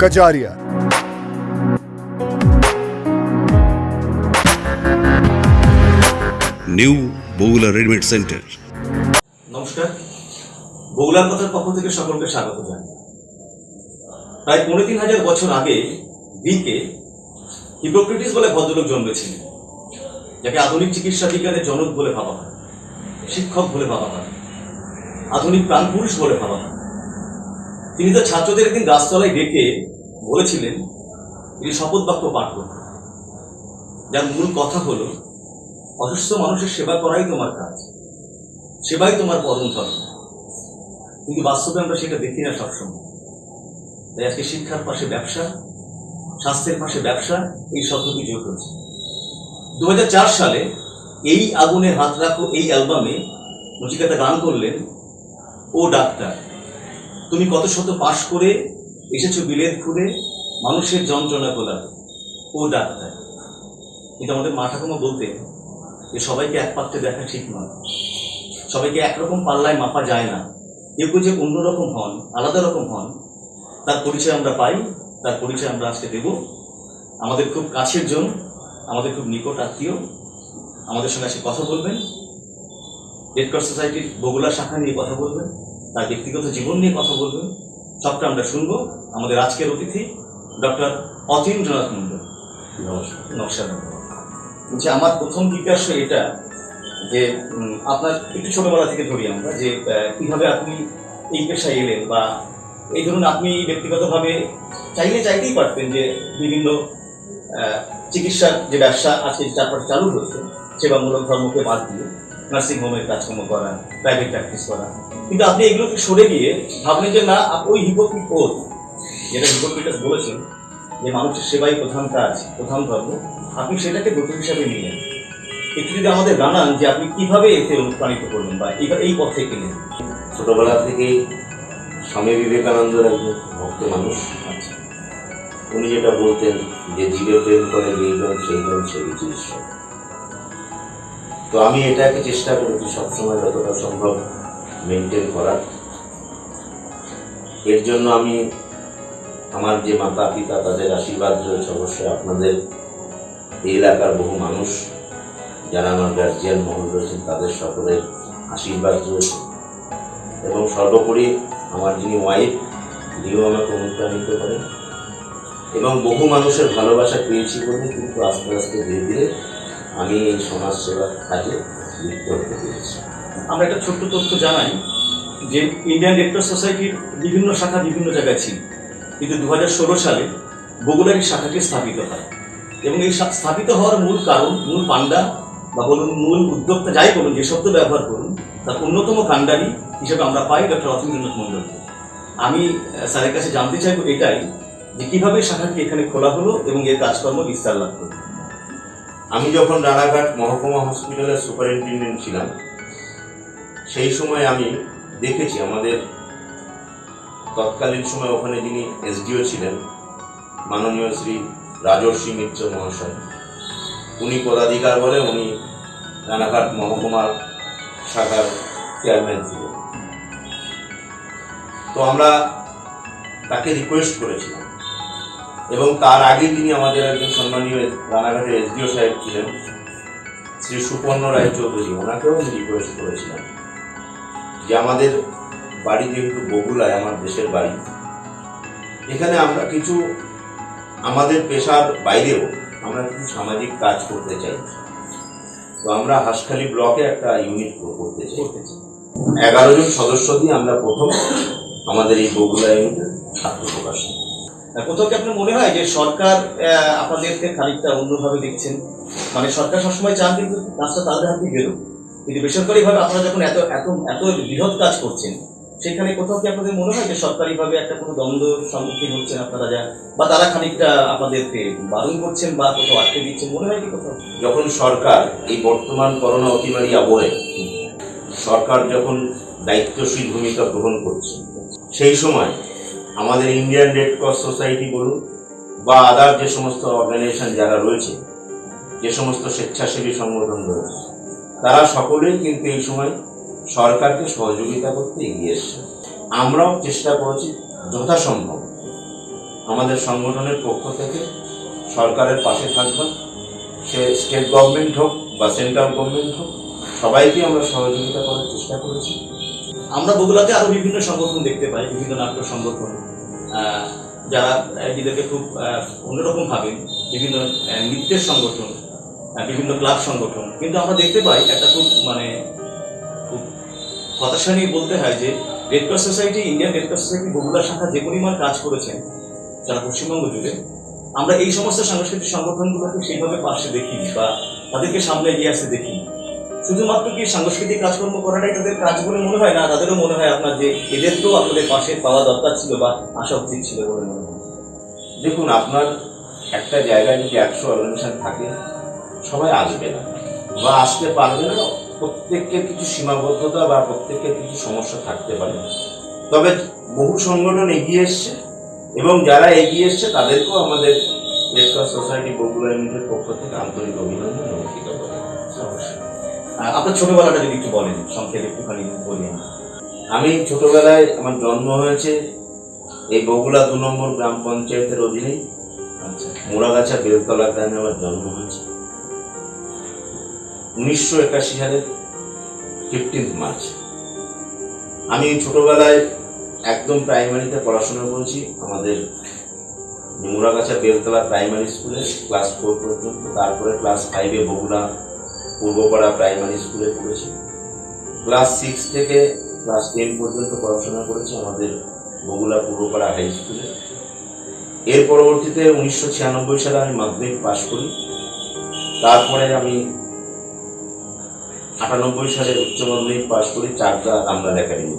Kajaria. New Bogula readymade centre. নমস্কার, বগুলার কথার পক্ষ থেকে সকলকে স্বাগত জানাই। প্রায় ৩,৫০০ বছর আগে গ্রিকে হিপোক্রেটিস বলে ভদ্রলোক জন্মেছিলেন, যাকে আধুনিক চিকিৎসা বিজ্ঞানের জনক বলে ভাবা হয়, শিক্ষক বলে ভাবা হয়, আধুনিক প্রাণপুরুষ বলে ভাবা হয়। তিনি তার ছাত্রদের একদিন গাছতলায় ডেকে বলেছিলেন, তিনি শপথ বাক্য পাঠ করতেন, যার মূল কথা হলো, অসুস্থ মানুষের সেবা করাই তোমার কাজ, সেবাই তোমার পরম ধর্ম। কিন্তু বাস্তবে আমরা সেটা দেখি না সবসময়। তাই আজকে শিক্ষার পাশে ব্যবসা, স্বাস্থ্যের পাশে ব্যবসা, এই শব্দটি যোগ হয়েছে। 2004 সালে এই আগুনে হাত রাখো এই অ্যালবামে নচিকেতা গান করলেন, ও ডাক্তার তুমি কত শত পাশ করে এসেছো বিলেত ফুলে মানুষের যন্ত্রণা গোলাপে, ও ডাক্তার। কিন্তু আমাদের মা ঠাকুমা বলতেন যে সবাইকে এক পাত্রে দেখা ঠিক নয়, সবাইকে একরকম পাল্লায় মাপা যায় না। কেউ যে অন্যরকম হন, আলাদা রকম হন, তার পরিচয় আমরা পাই, তার পরিচয় আমরা আজকে দেব। আমাদের খুব কাছের জন, আমাদের খুব নিকট আত্মীয় আমাদের সঙ্গে এসে কথা বলবেন, রেড ক্রস সোসাইটির বগুলা শাখা নিয়ে কথা বলবেন, তার ব্যক্তিগত জীবন নিয়ে কথা বলবেন। সবটা আমরা শুনবো। আমাদের আজকের অতিথি ডক্টর অতীন্দ্রনাথ মণ্ডল। নমস্কার। বলছি, আমার প্রথম জিজ্ঞাসা এটা যে আপনার একটু ছোটবেলা থেকে ধরি আমরা, যে কিভাবে আপনি এই পেশায় এলেন, বা এই ধরুন আপনি ব্যক্তিগতভাবে চাইতেই পারতেন যে বিভিন্ন চিকিৎসার যে ব্যবসা আছে চারপাশে চালু হয়েছে, সেবামূলক ধর্মকে বাদ দিয়ে নার্সিং হোমের কাজকর্ম করা, প্রাইভেট প্র্যাকটিস করা, কিন্তু আপনি এগুলোকে সরে গিয়ে ভাবলেন যে না, ওই হিপোক্রেট ওথ, যেটা হিপোক্রেটাস বলেছেন যে মানুষের সেবাই প্রধান কাজ, প্রধান ধর্ম, আপনি সেটাকে ব্রত হিসাবে নিলেন। একটু যদি আমাদের জানান যে আপনি কিভাবে এতে অনুপ্রাণিত করলেন বা এই পথে গেলেন। ছোটবেলা থেকেই স্বামী বিবেকানন্দের একজন ভক্ত মানুষ। আচ্ছা, উনি যেটা বলতেন যে জীবে প্রেম করে যেইজন সেইজন সেবিছে ঈশ্বর। তো আমি এটাকে চেষ্টা করেছি সবসময় যতটা সম্ভব মেনটেন করার। এর জন্য আমি আমার যে মাতা পিতা, তাদের আশীর্বাদ রয়েছে, অবশ্যই আপনাদের এই এলাকার বহু মানুষ যারা আমার গার্জিয়ান মহল রয়েছেন, তাদের সকলের আশীর্বাদ রয়েছে, এবং সর্বোপরি আমার যিনি ওয়াইফ, তিনিও আমাকে অনুপ্রাণিত করেন, এবং বহু মানুষের ভালোবাসা পেয়েছি বলে কিন্তু আস্তে আস্তে ধীরে ধীরে আমি এই সমাজ সেবার কাজে লিপ্ত হতে পেরেছি। আমরা একটা ছোট্ট তথ্য জানাই যে ইন্ডিয়ান রেড ক্রস সোসাইটির বিভিন্ন শাখা বিভিন্ন জায়গায় ছিল, কিন্তু 2016 সালে বগুলার এই শাখাটি স্থাপিত হয়, এবং এই স্থাপিত হওয়ার মূল কারণ, মূল পান্ডা বা বলুন মূল উদ্যোক্তা, যাই বলুন, যে শব্দ ব্যবহার করুন, তার অন্যতম কাণ্ডারি হিসেবে আমরা পাই ডক্টর অতীন্দ্রনাথ মণ্ডলকে। আমি স্যারের কাছে জানতে চাইব এটাই, যে কিভাবে শাখাটি এখানে খোলা হলো এবং এর কাজকর্ম বিস্তার লাভ করলো। আমি যখন রানাঘাট মহকুমা হসপিটালের সুপারিনটেন্ডেন্ট ছিলাম, সেই সময় আমি দেখেছি আমাদের তৎকালীন সময় ওখানে যিনি এসডিও ছিলেন, মাননীয় শ্রী রাজর্ষি মিত্র মহাশয়, উনি পদাধিকার বলে উনি রানাঘাট মহকুমার শাখার চেয়ারম্যান ছিলেন। তো আমরা তাকে রিকোয়েস্ট করেছিলাম, এবং তার আগে তিনি আমাদের একজন সম্মানীয় রানাঘাটের এসডিও সাহেব ছিলেন, শ্রী সুপর্ণ রায় চৌধুরী, ওনাকেও আমি রিকোয়েস্ট করেছিলাম যে আমাদের বাড়ি যেহেতু বগুলায়, আমার দেশের বাড়ি, এখানে আমরা কিছু আমাদের পেশার বাইরেও আমরা কিছু সামাজিক কাজ করতে চাই। তো আমরা হাঁসখালি ব্লকে একটা ইউনিট করতে চাই। 11 জন সদস্য দিয়ে আমরা প্রথম আমাদের এই বগুলা ইউনিটের আত্মপ্রকাশ। কোথাও কি আপনার মনে হয় যে সরকার আপনাদেরকে খানিকটা অন্যভাবে দেখছেন? মানে সরকার সবসময় চান কিন্তু কাজটা তাদের হাতে গেল, কিন্তু বেসরকারিভাবে আপনারা যখন এত এত এত বৃহৎ কাজ করছেন, সেখানে কোথাও কি আপনাদের মনে হয় যে সরকারিভাবে একটা কোনো দ্বন্দ্বের সম্মুখীন হচ্ছেন আপনারা, বা তারা খানিকটা আপনাদেরকে বারণ করছেন বা কোথাও আটকে দিচ্ছেন, মনে হয় কি কোথাও? যখন সরকার এই বর্তমান করোনা অতিমারী আবহে সরকার যখন দায়িত্বশীল ভূমিকা গ্রহণ করছে, সেই সময় আমাদের ইন্ডিয়ান রেড ক্রস সোসাইটি বলুন বা আদার যে সমস্ত অর্গানাইজেশন যারা রয়েছে, যে সমস্ত স্বেচ্ছাসেবী সংগঠন রয়েছে, তারা সকলেই কিন্তু এই সময় সরকারকে সহযোগিতা করতে এগিয়ে এসছে। আমরাও চেষ্টা করেছি যথাসম্ভব আমাদের সংগঠনের পক্ষ থেকে সরকারের পাশে থাকবেন, সে স্টেট গভর্নমেন্ট হোক বা সেন্ট্রাল গভর্নমেন্ট হোক, সবাইকে আমরা সহযোগিতা করার চেষ্টা করেছি। আমরা বগুড়াতে আরো বিভিন্ন সংগঠন দেখতে পাই, বিভিন্ন নাট্য সংগঠন, যারা নিজেদেরকে খুব অন্যরকম ভাবেন, বিভিন্ন নৃত্যের সংগঠন, বিভিন্ন ক্লাব সংগঠন। কিন্তু আমরা দেখতে পাই একটা খুব খুব হতাশা নিয়ে বলতে হয় যে red Cross society, Indian Red Cross society বগুড়ার শাখা যে পরিমাণ কাজ করেছেন যারা পশ্চিমবঙ্গ জুড়ে, আমরা এই সমস্ত সাংস্কৃতিক সংগঠনগুলোকে সেইভাবে পাশে দেখিনি বা তাদেরকে সামনে এগিয়ে আসতে দেখিনি। শুধুমাত্র কি সাংস্কৃতিক কাজকর্ম করাটাই তাদের কাজ বলে মনে হয় না, তাদেরও মনে হয় আপনার যে এদেরকেও আপনাদের পাশে পাওয়া দরকার ছিল বা আসা উচিত ছিল বলে মনে হয়। দেখুন, আপনার একটা জায়গায় যদি 100 অর্গানাইজেশন থাকে, সবাই আসবে না বা আসতে পারবে না, প্রত্যেকের কিছু সীমাবদ্ধতা বা প্রত্যেকের কিছু সমস্যা থাকতে পারে। তবে বহু সংগঠন এগিয়ে এসছে এবং যারা এগিয়ে এসছে তাদেরকেও আমাদের রেড ক্রস সোসাইটি বগুড়া ইউনিটের পক্ষ থেকে আন্তরিক অভিনন্দন এবং কৃতজ্ঞতা। অবশ্যই। আপনার ছোটবেলাটা যদি একটু বলেন, সংক্ষেপে একটুখানি বলি। আমি ছোটবেলায়, আমার জন্ম হয়েছে এই বগুড়া 2 নম্বর গ্রাম পঞ্চায়েতের অধীনেই। আচ্ছা। মোড়াগাছা বেলতলা গ্রামে আমার জন্ম হয়েছে 1981 সালের 15 মার্চ। আমি ছোটবেলায় একদম প্রাইমারিতে পড়াশোনা করেছি আমাদের মোড়াগাছা বেলতলা প্রাইমারি স্কুলে ক্লাস 4 পর্যন্ত। তারপরে ক্লাস 5-এ বগুড়া পূর্বপাড়া প্রাইমারি স্কুলে পড়েছি। ক্লাস 6 থেকে ক্লাস 10 পর্যন্ত পড়াশোনা করেছি আমাদের বগুড়া পূর্বপাড়া হাই স্কুলে। এর পরবর্তীতে 1996 সালে আমি মাধ্যমিক পাশ করি। তারপরে আমি 98 সালে উচ্চ মাধ্যমিক পাশ করি চাকদা রামলাল একাডেমি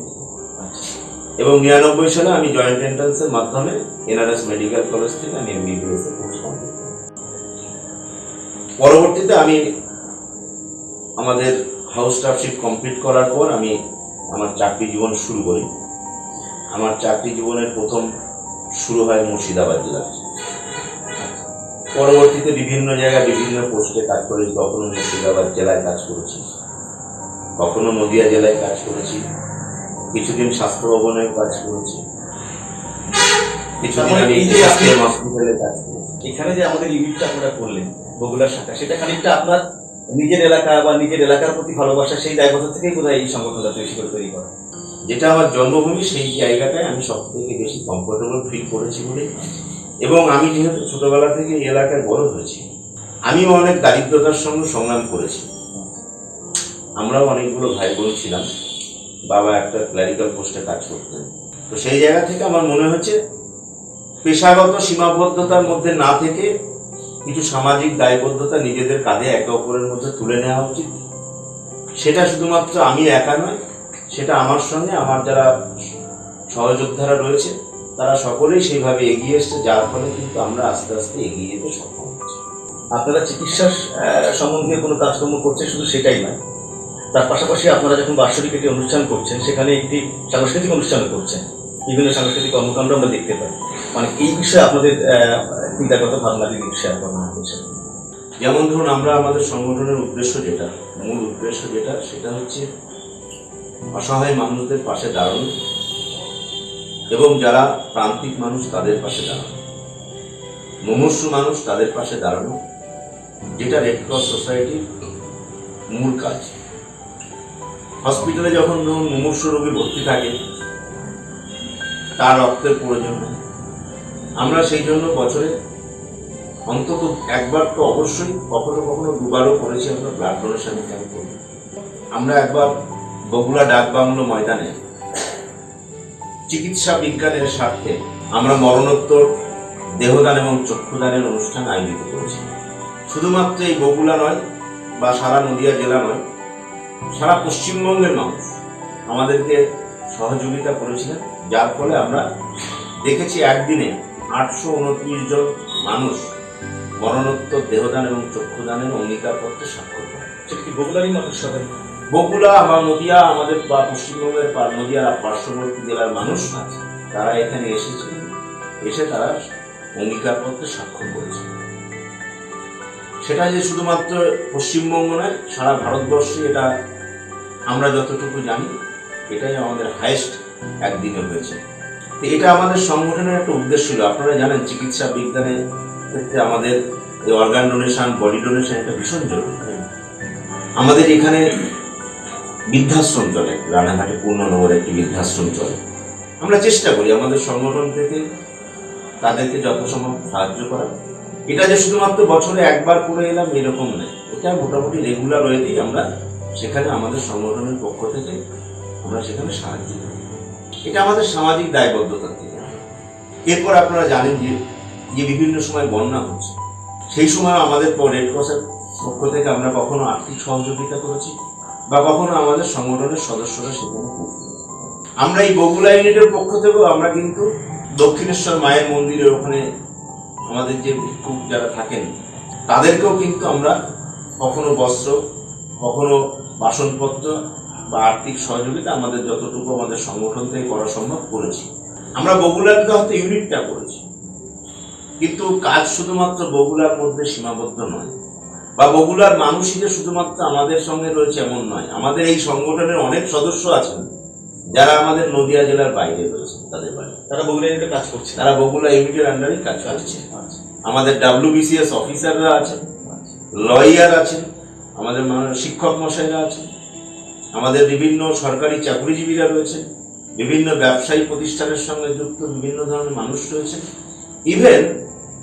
এবং 99 সালে আমি জয়েন্ট এন্ট্রান্সের মাধ্যমে এনআরএস মেডিকেল কলেজ থেকে আমি এমবিবিএস এর কোর্স কমপ্লিট করি। পরবর্তীতে আমি আমাদের হাউস স্টাফশিপ কমপ্লিট করার পর আমি আমার চাকরি জীবন শুরু করি। আমার চাকরি জীবনের প্রথম শুরু হয় মুর্শিদাবাদ জেলায়। পরবর্তীতে বিভিন্ন জায়গায় বিভিন্ন পোস্টে কাজ করেছি। কখনো মুর্শিদাবাদ জেলায় কাজ করেছি, কখনো নদিয়া জেলায় কাজ করেছি, কিছুদিন স্বাস্থ্য ভবনে কাজ করেছি, কিছুদিন আমি হসপিটালে কাজ করেছি। এখানে যে আমাদের ইউনিটটা আপনারা করলেন বগুড়ার শাখা, সেটা খানিকটা আপনার নিজের এলাকা বা নিজের এলাকার প্রতি ভালোবাসা, সেই দায়বদ্ধতা থেকেই বোধহয় এই সংগঠনটা বেশি করে তৈরি করা। যেটা আমার জন্মভূমি, সেই জায়গাটায় আমি সব থেকে বেশি কমফোর্টেবল ফিল করেছি বলে। এবং আমি যেহেতু ছোটবেলা থেকে এই এলাকায় বড় হয়েছি, আমিও অনেক দারিদ্রতার সঙ্গে সংগ্রাম করেছি। আমরাও অনেকগুলো ভাই বোন ছিলাম, বাবা একটা ক্লারিক্যাল পোস্টে কাজ করতেন। তো সেই জায়গা থেকে আমার মনে হচ্ছে পেশাগত সীমাবদ্ধতার মধ্যে না থেকে কিছু সামাজিক দায়বদ্ধতা নিজেদের কাঁধে একে অপরের মধ্যে তুলে নেওয়া উচিত। সেটা শুধুমাত্র আমি একা নয়, সেটা আমার সঙ্গে আমার যারা সহযোদ্ধারা রয়েছে তারা সকলেই সেইভাবে এগিয়ে এসছে, যার ফলে কিন্তু আমরা আস্তে আস্তে এগিয়ে যেতে সক্ষম হচ্ছি। আপনারা চিকিৎসা সম্বন্ধে কোনো কাজকর্ম করছেন, শুধু সেটাই নয়, তার পাশাপাশি আপনারা যখন বার্ষিক একটি অনুষ্ঠান করছেন, সেখানে একটি সাংস্কৃতিক অনুষ্ঠানও করছেন, বিভিন্ন সাংস্কৃতিক কর্মকাণ্ড আমরা দেখতে পাই। এই বিষয়ে আপনাদের চিন্তাগত ভাবনা যদি শেয়ার করা হচ্ছে। যেমন ধরুন, আমরা আমাদের সংগঠনের মূল উদ্দেশ্য সেটা হচ্ছে অসহায় মানুষদের পাশে দাঁড়ানো এবং যারা প্রান্তিক মানুষ তাদের পাশে দাঁড়ানো, মুমূর্ষু মানুষ তাদের পাশে দাঁড়ানো, যেটা রেড ক্রস সোসাইটির মূল কাজ। হসপিটালে যখন ধরুন মুমূর্ষু রোগী ভর্তি থাকে, তার রক্তের প্রয়োজন হয়, আমরা সেই জন্য বছরে অন্তত একবার তো অবশ্যই, কখনো কখনো দুবারও করেছি আমরা ব্লাড ডোনেশন ক্যাম্প করি। আমরা একবার বগুড়া ডাকবাংলো ময়দানে চিকিৎসা বিজ্ঞানের স্বার্থে আমরা মরণোত্তর দেহদান এবং চক্ষুদানের অনুষ্ঠান আয়োজিত করেছি। শুধুমাত্র এই বগুড়া নয় বা সারা নদিয়া জেলা নয়, সারা পশ্চিমবঙ্গের মানুষ আমাদেরকে সহযোগিতা করেছিলেন, যার ফলে আমরা দেখেছি একদিনে 829 জন মানুষ মরণোত্তর দেহদান এবং চক্ষুদানের অঙ্গীকারপত্রে স্বাক্ষর করে। সেটা কি বগুড়ারই মানুষ সবাই? বগুড়া বা নদিয়া, আমাদের বা পশ্চিমবঙ্গের নদিয়ার পার্শ্ববর্তী জেলার মানুষ আছে, তারা এখানে এসে তারা অঙ্গীকারপত্রে স্বাক্ষর করেছে। সেটা যে শুধুমাত্র পশ্চিমবঙ্গ নয়, সারা ভারতবর্ষে এটা আমরা যতটুকু জানি এটাই আমাদের হাইয়েস্ট একদিনে হয়েছে। তো এটা আমাদের সংগঠনের একটা উদ্দেশ্য ছিল। আপনারা জানেন চিকিৎসা বিজ্ঞানের ক্ষেত্রে আমাদের এই অর্গান ডোনেশন, বডি ডোনেশন এটা ভীষণ জরুরি। আমাদের এখানে বৃদ্ধাশ্রম চলে, রানাঘাটে পূর্ণনগরে একটি বৃদ্ধাশ্রম চলে। আমরা চেষ্টা করি আমাদের সংগঠন থেকে তাদেরকে যথাসম্ভব সাহায্য করা। এটা যে শুধুমাত্র বছরে একবার করে এলাম এরকম নেই, এটা মোটামুটি রেগুলার ওয়েতেই আমরা সেখানে আমাদের সংগঠনের পক্ষ থেকে আমরা সেখানে সাহায্য করি। এটা আমাদের সামাজিক দায়বদ্ধতা থেকে। এরপর আপনারা জানেন যে বিভিন্ন সময় বন্যা হচ্ছে, সেই সময় আমাদের রেড ক্রসের পক্ষ থেকে আমরা কখনো আর্থিক সহযোগিতা করেছি বা কখনো আমাদের সংগঠনের সদস্যরা সেখানে পৌঁছেছে। আমরা এই বগুলা ইউনিটের পক্ষ থেকেও আমরা কিন্তু দক্ষিণেশ্বর মায়ের মন্দিরের ওখানে আমাদের যে ভিক্ষুক যারা থাকেন তাদেরকেও কিন্তু আমরা কখনো বস্ত্র, কখনো বাসনপত্র বা আর্থিক সহযোগিতা আমাদের যতটুকু আমাদের সংগঠন থেকে করা সম্ভব করেছি। আমরা বগুড়াতে হয়তো ইউনিটটা করেছি, কিন্তু কাজ শুধুমাত্র বগুড়ার মধ্যে সীমাবদ্ধ নয় বা বগুড়ার মানুষই যে শুধুমাত্র আমাদের সঙ্গে রয়েছে এমন নয়। আমাদের এই সংগঠনের অনেক সদস্য আছেন যারা আমাদের নদিয়া জেলার বাইরে রয়েছে, তাদের বাড়ি তারা বগুড়া ইউনিটে কাজ করছে, তারা বগুড়া ইউনিটের আন্ডারে কাজ করছে। আমাদের WBCS অফিসাররা আছেন, লয়ার আছেন, আমাদের শিক্ষক মশাইরা আছেন, আমাদের বিভিন্ন সরকারি চাকরিজীবীরা রয়েছেন, বিভিন্ন ব্যবসায়ী প্রতিষ্ঠানের সঙ্গে যুক্ত বিভিন্ন ধরনের মানুষ রয়েছেন, ইভেন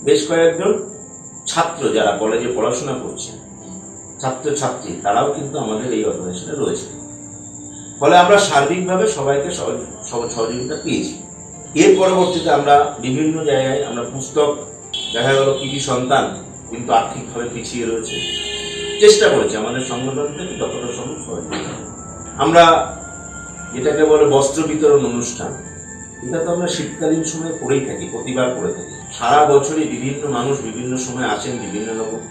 বেশ কয়েকজন ছাত্র যারা কলেজে পড়াশোনা করছেন, ছাত্রছাত্রী, তারাও কিন্তু আমাদের এই অর্গানাইজেশনে রয়েছে। ফলে আমরা সার্বিকভাবে সবাইকে সহযোগিতা পেয়েছি। এর পরবর্তীতে আমরা বিভিন্ন জায়গায় আমরা পুস্তক, দেখা গেল কৃতি সন্তান কিন্তু আর্থিকভাবে পিছিয়ে রয়েছে, চেষ্টা করেছি আমাদের সংগঠন থেকে যতটা সম্ভব সহযোগিতা। আমরা যেটাকে বলে বস্ত্র বিতরণ অনুষ্ঠান, এটা তো আমরা শীতকালীন সময় করেই থাকি, প্রতিবার করে থাকি। সারা বছরই বিভিন্ন মানুষ বিভিন্ন সময় আসেন বিভিন্ন রকম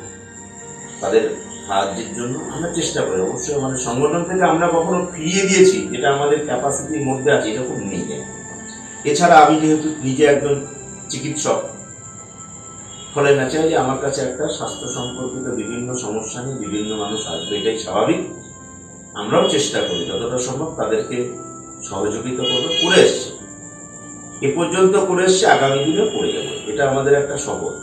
তাদের সাহায্যের জন্য। আমরা চেষ্টা করি, অবশ্যই আমাদের সংগঠন থেকে আমরা কখনো ফিরিয়ে দিয়েছি যেটা আমাদের ক্যাপাসিটির মধ্যে আছে এরকম নেই। এছাড়া আমি যেহেতু নিজে একজন চিকিৎসক, ফলে না চাই যে আমার কাছে একটা স্বাস্থ্য সম্পর্কিত বিভিন্ন সমস্যা নিয়ে বিভিন্ন মানুষ আসবে, এটাই স্বাভাবিক। আমরাও চেষ্টা করি যতটা সম্ভব তাদেরকে সহযোগিতা করে এসছে, এ পর্যন্ত করে এসছে, আগামী দিনে করে যাবো, এটা আমাদের একটা শপথ।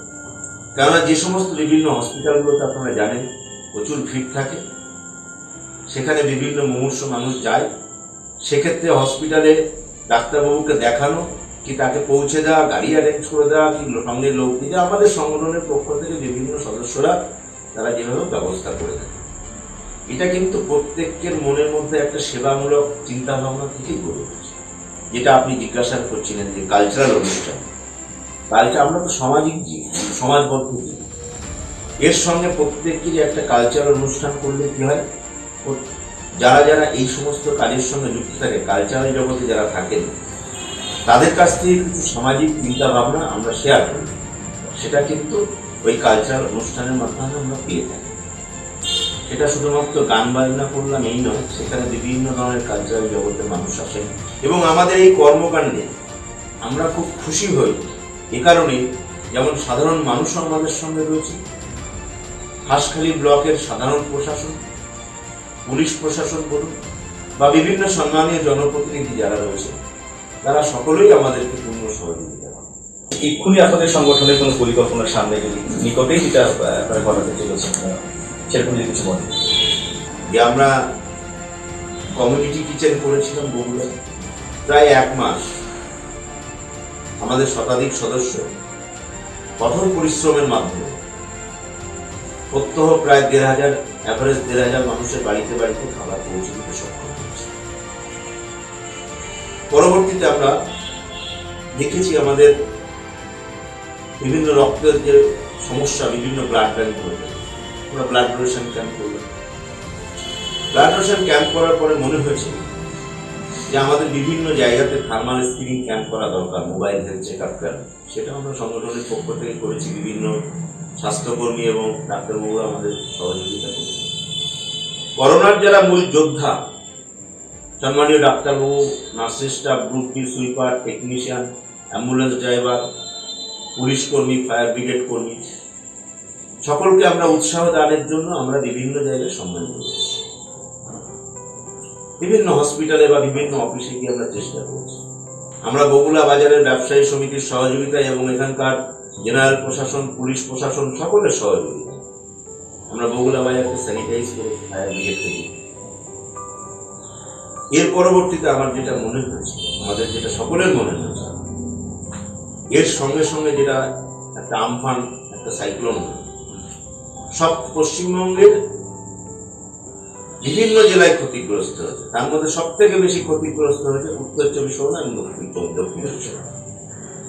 কেননা যে সমস্ত বিভিন্ন হসপিটালগুলোতে আপনারা জানেন প্রচুর ভিড় থাকে, সেখানে বিভিন্ন মুমূর্ষু মানুষ যায়, সেক্ষেত্রে হসপিটালে ডাক্তারবাবুকে দেখানো কি তাকে পৌঁছে দেওয়া, গাড়ি অ্যারেঞ্জ করে দেওয়া, কি সঙ্গে লোক দিয়ে আমাদের সংগঠনের পক্ষ থেকে বিভিন্ন সদস্যরা তারা যেভাবে ব্যবস্থা করে থাকে, এটা কিন্তু প্রত্যেকের মনের মধ্যে একটা সেবামূলক চিন্তা ভাবনা থেকে গড়ে উঠেছে। যেটা আপনি জিজ্ঞাসা করছিলেন যে কালচারাল অনুষ্ঠান, কালচার, আমরা তো সামাজিক জীব, সমাজবদ্ধ জীব, এর সঙ্গে প্রত্যেকেরই একটা কালচারাল অনুষ্ঠান করলে কি হয়, যারা যারা এই সমস্ত কাজের সঙ্গে যুক্ত থাকে, কালচারাল জগতে যারা থাকেন, তাদের কাছ থেকে কিছু সামাজিক চিন্তা ভাবনা আমরা শেয়ার করি, সেটা কিন্তু ওই কালচারাল অনুষ্ঠানের মাধ্যমে আমরা পেয়ে থাকি। সেটা শুধুমাত্র গান বাজনা করলাম এই নয়, সেখানে বিভিন্ন ধরনের কালচারাল জগতের মানুষ আসেন এবং আমাদের এই কর্মকাণ্ডে আমরা খুব খুশি হই। এ কারণে যেমন সাধারণ মানুষও আমাদের সঙ্গে রয়েছে, হাঁসখালি ব্লকের সাধারণ প্রশাসন, পুলিশ প্রশাসন বলুন বা বিভিন্ন সম্মানীয় জনপ্রতিনিধি যারা রয়েছে, তারা সকলেই আমাদেরকে পূর্ণ সহযোগিতা করে। এক্ষুনি আপনাদের সংগঠনের কোনো পরিকল্পনার সামনে যদি নিকটেই যেটা আপনারা ঘটাতে চলেছেন সেরকম যদি কিছু বলেন। যে আমরা কমিউনিটি কিচেন করেছিলাম বগুড়ায়, প্রায় 1 মাস আমাদের শতাধিক সদস্য কঠোর পরিশ্রমের মাধ্যমে প্রত্যহ প্রায় 1,500, অ্যাভারেজ 1,500 মানুষের বাড়িতে বাড়িতে খাবার পৌঁছে দিতে সক্ষম হয়েছে। পরবর্তীতে আমরা দেখেছি আমাদের বিভিন্ন রক্তের যে সমস্যা, বিভিন্ন ব্লাড ব্যাংক করবে, আমরা ব্লাড ডোনেশন ক্যাম্প করলাম। ব্লাড ডোনেশন ক্যাম্প করার পরে মনে হয়েছে যে আমাদের বিভিন্ন জায়গাতে থার্মাল স্ক্রিনিং ক্যাম্প করা দরকার, mobile health check up camp, সেটা আমরা সংগঠনের পক্ষ থেকে করেছি। বিভিন্ন স্বাস্থ্যকর্মী এবং ডাক্তারবাবু আমাদের সহযোগিতা করেছে। করোনার যারা মূল যোদ্ধা, সম্মানীয় ডাক্তারবাবু, nursing staff, group B sweeper, technician, ambulance driver, police কর্মী, ফায়ার ব্রিগেড কর্মী, সকলকে আমরা উৎসাহ দানের জন্য আমরা বিভিন্ন জায়গায় সম্মানিত করেছি। বিভিন্ন হসপিটালে বা বিভিন্ন অফিসে গিয়ে আমরা চেষ্টা করছি। আমরা বগুলা বাজারের ব্যবসায়ী সমিতির সহযোগিতায় এবং এখানকার জেনারেল প্রশাসন, পুলিশ প্রশাসন সকলের সহযোগিতায় আমরা বগুলা বাজারকে স্যানিটাইজ করে ফায়ার ব্রিগেড থেকে। এর পরবর্তীতে আমার যেটা মনে হয়েছে, আমাদের যেটা সকলের মনে হয়েছে, এর সঙ্গে সঙ্গে যেটা একটা আমফান, একটা সাইক্লোন সব পশ্চিমবঙ্গের বিভিন্ন জেলায় ক্ষতিগ্রস্ত হয়েছে। তার মধ্যে সব থেকে বেশি ক্ষতিগ্রস্ত হয়েছে উত্তর চব্বিশ পরগনা এবং দক্ষিণ চব্বিশ পরগনা।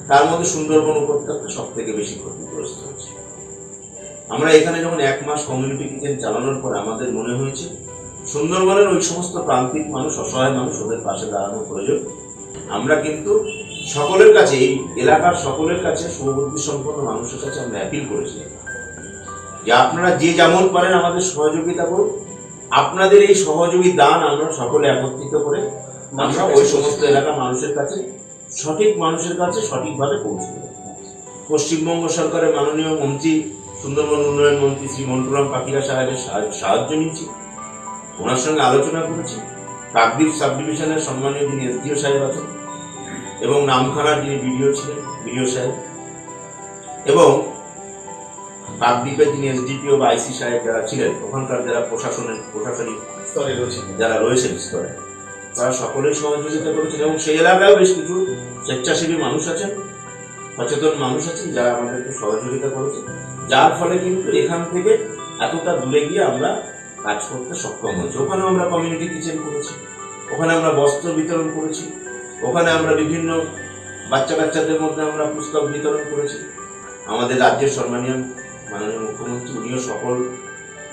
তার মধ্যে সুন্দরবন উপত্যকা সব থেকে বেশি ক্ষতিগ্রস্ত হয়েছে। আমরা এখানে যখন 1 মাস কমিউনিটি কিচেন চালানোর পর আমাদের মনে হয়েছে সুন্দরবনের ওই সমস্ত প্রান্তিক মানুষ, অসহায় মানুষ, ওদের পাশে দাঁড়ানো প্রয়োজন। আমরা কিন্তু সকলের কাছে, এই এলাকার সকলের কাছে, শুভবুদ্ধি সম্পন্ন মানুষের কাছে আমরা অ্যাপিল করেছি যে আপনারা যে যেমন পারেন আমাদের সহযোগিতা করুন। আপনাদের এই সহযোগী দান আমরা সকলে একত্রিত করে আমরা ওই সমস্ত এলাকার মানুষের কাছে, সঠিক মানুষের কাছে সঠিকভাবে পৌঁছে দেব। পশ্চিমবঙ্গ সরকারের মাননীয় মন্ত্রী, সুন্দরবন উন্নয়ন মন্ত্রী শ্রী মন্টুরাম পাখিরা সাহেবের সাহায্য নিয়েছি, ওনার সঙ্গে আলোচনা করেছি। কাকদ্বীপ সাব ডিভিশনের সম্মানীয় যিনি এসডিও সাহেব আছেন এবং নামখানার যিনি বিডিও ছিলেন, বিডিও সাহেব, এবং কাকদ্বীপের যিনি এসডিপিও বা আইসি সাহেব যারা ছিলেন, ওখানকার যারা প্রশাসনিক স্তরে রয়েছে, যারা রয়েছেন স্তরে, তারা সকলেই সহযোগিতা করেছেন। এবং সেই এলাকায় বেশ কিছু স্বেচ্ছাসেবী মানুষ আছেন, সচেতন মানুষ আছেন যারা আমাদেরকে সহযোগিতা করেছে, যার ফলে কিন্তু এখান থেকে এতটা দূরে গিয়ে আমরা কাজ করতে সক্ষম হয়েছি। ওখানে আমরা কমিউনিটি কিচেন করেছি, ওখানে আমরা বস্ত্র বিতরণ করেছি, ওখানে আমরা বিভিন্ন বাচ্চা কাচ্চাদের মধ্যে আমরা পুস্তক বিতরণ করেছি। আমাদের রাজ্যের সম্মানীয় মাননীয় মুখ্যমন্ত্রী উনিও সকল